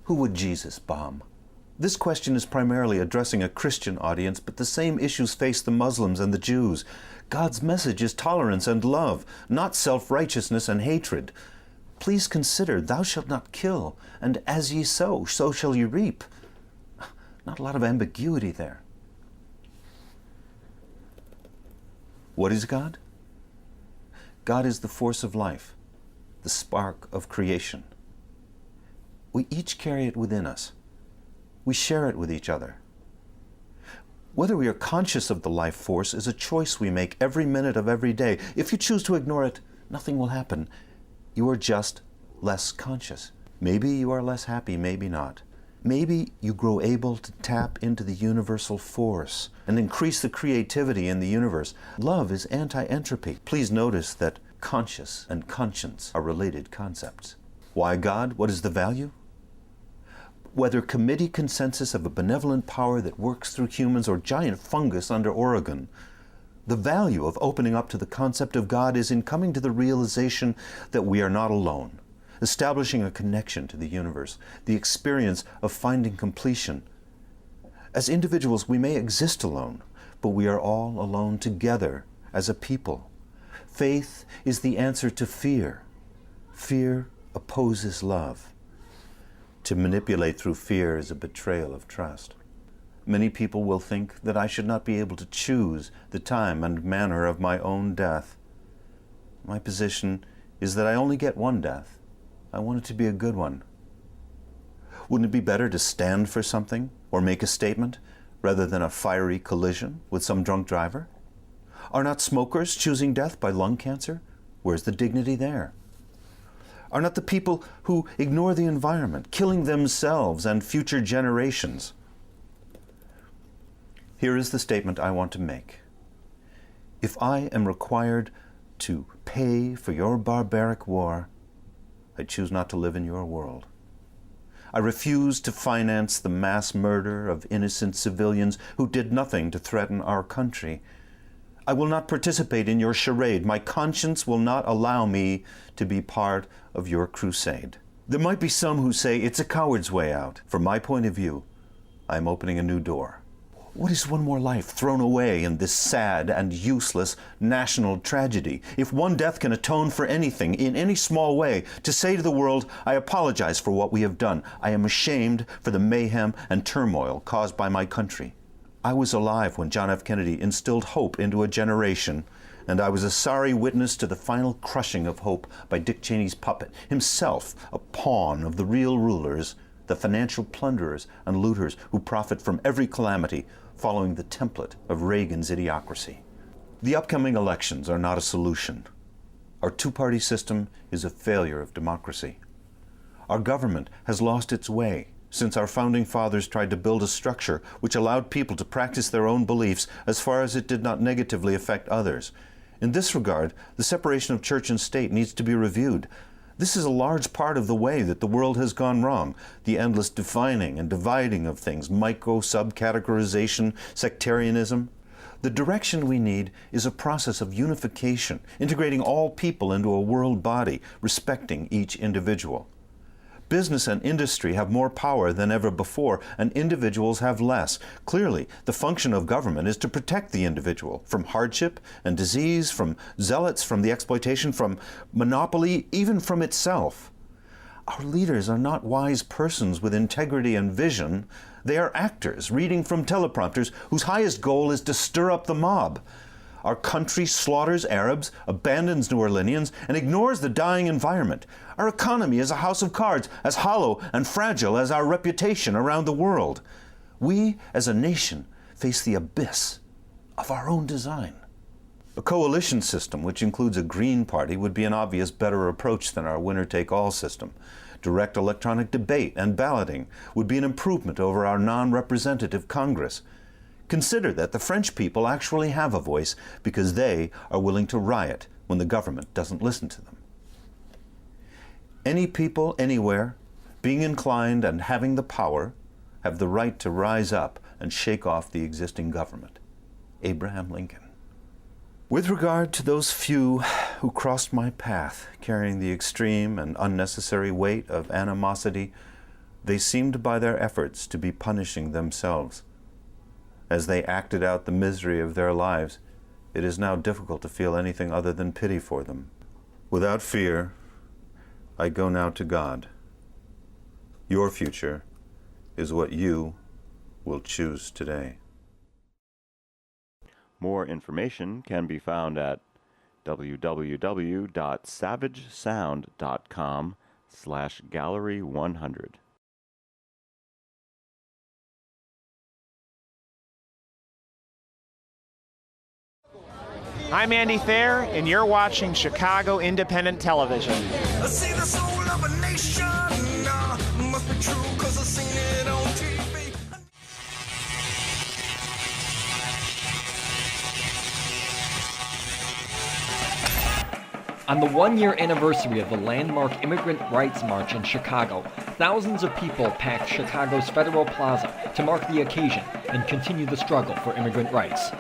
Who would Jesus bomb? This question is primarily addressing a Christian audience, but the same issues face the Muslims and the Jews. God's message is tolerance and love, not self-righteousness and hatred. Please consider, thou shalt not kill, and as ye sow, so shall ye reap. Not a lot of ambiguity there. What is God? God is the force of life, the spark of creation. We each carry it within us. We share it with each other. Whether we are conscious of the life force is a choice we make every minute of every day. If you choose to ignore it, nothing will happen. You are just less conscious. Maybe you are less happy, maybe not. Maybe you grow able to tap into the universal force and increase the creativity in the universe. Love is anti-entropy. Please notice that conscious and conscience are related concepts. Why God? What is the value? Whether committee consensus of a benevolent power that works through humans or giant fungus under Oregon, the value of opening up to the concept of God is in coming to the realization that we are not alone, establishing a connection to the universe, the experience of finding completion. As individuals, we may exist alone, but we are all alone together as a people. Faith is the answer to fear. Fear opposes love. To manipulate through fear is a betrayal of trust. Many people will think that I should not be able to choose the time and manner of my own death. My position is that I only get one death. I want it to be a good one. Wouldn't it be better to stand for something or make a statement rather than a fiery collision with some drunk driver? Are not smokers choosing death by lung cancer? Where's the dignity there? Are not the people who ignore the environment killing themselves and future generations? Here is the statement I want to make. If I am required to pay for your barbaric war, I choose not to live in your world. I refuse to finance the mass murder of innocent civilians who did nothing to threaten our country. I will not participate in your charade. My conscience will not allow me to be part of your crusade. There might be some who say it's a coward's way out. From my point of view, I am opening a new door. What is one more life thrown away in this sad and useless national tragedy? If one death can atone for anything, in any small way, to say to the world, I apologize for what we have done. I am ashamed for the mayhem and turmoil caused by my country. I was alive when John F. Kennedy instilled hope into a generation, and I was a sorry witness to the final crushing of hope by Dick Cheney's puppet, himself a pawn of the real rulers, the financial plunderers and looters who profit from every calamity, following the template of Reagan's idiocracy. The upcoming elections are not a solution. Our two-party system is a failure of democracy. Our government has lost its way since our founding fathers tried to build a structure which allowed people to practice their own beliefs as far as it did not negatively affect others. In this regard, the separation of church and state needs to be reviewed. This is a large part of the way that the world has gone wrong. The endless defining and dividing of things, micro-subcategorization, sectarianism. The direction we need is a process of unification, integrating all people into a world body, respecting each individual. Business and industry have more power than ever before, and individuals have less. Clearly, the function of government is to protect the individual from hardship and disease, from zealots, from the exploitation, from monopoly, even from itself. Our leaders are not wise persons with integrity and vision. They are actors reading from teleprompters whose highest goal is to stir up the mob. Our country slaughters Arabs, abandons New Orleanians, and ignores the dying environment. Our economy is a house of cards, as hollow and fragile as our reputation around the world. We, as a nation, face the abyss of our own design. A coalition system, which includes a Green Party, would be an obvious better approach than our winner-take-all system. Direct electronic debate and balloting would be an improvement over our non-representative Congress. Consider that the French people actually have a voice because they are willing to riot when the government doesn't listen to them. Any people, anywhere, being inclined and having the power, have the right to rise up and shake off the existing government. Abraham Lincoln. With regard to those few who crossed my path carrying the extreme and unnecessary weight of animosity, They seemed by their efforts to be punishing themselves. As they acted out the misery of their lives, it is now difficult to feel anything other than pity for them. Without fear, I go now to God. Your future is what you will choose today. More information can be found at www.savagesound.com/gallery100. I'm Andy Thayer, and you're watching Chicago Independent Television. I see the soul of a nation, must be true 'cause I've seen it on TV. On the one-year anniversary of the landmark Immigrant Rights March in Chicago, thousands of people packed Chicago's Federal Plaza to mark the occasion and continue the struggle for immigrant rights.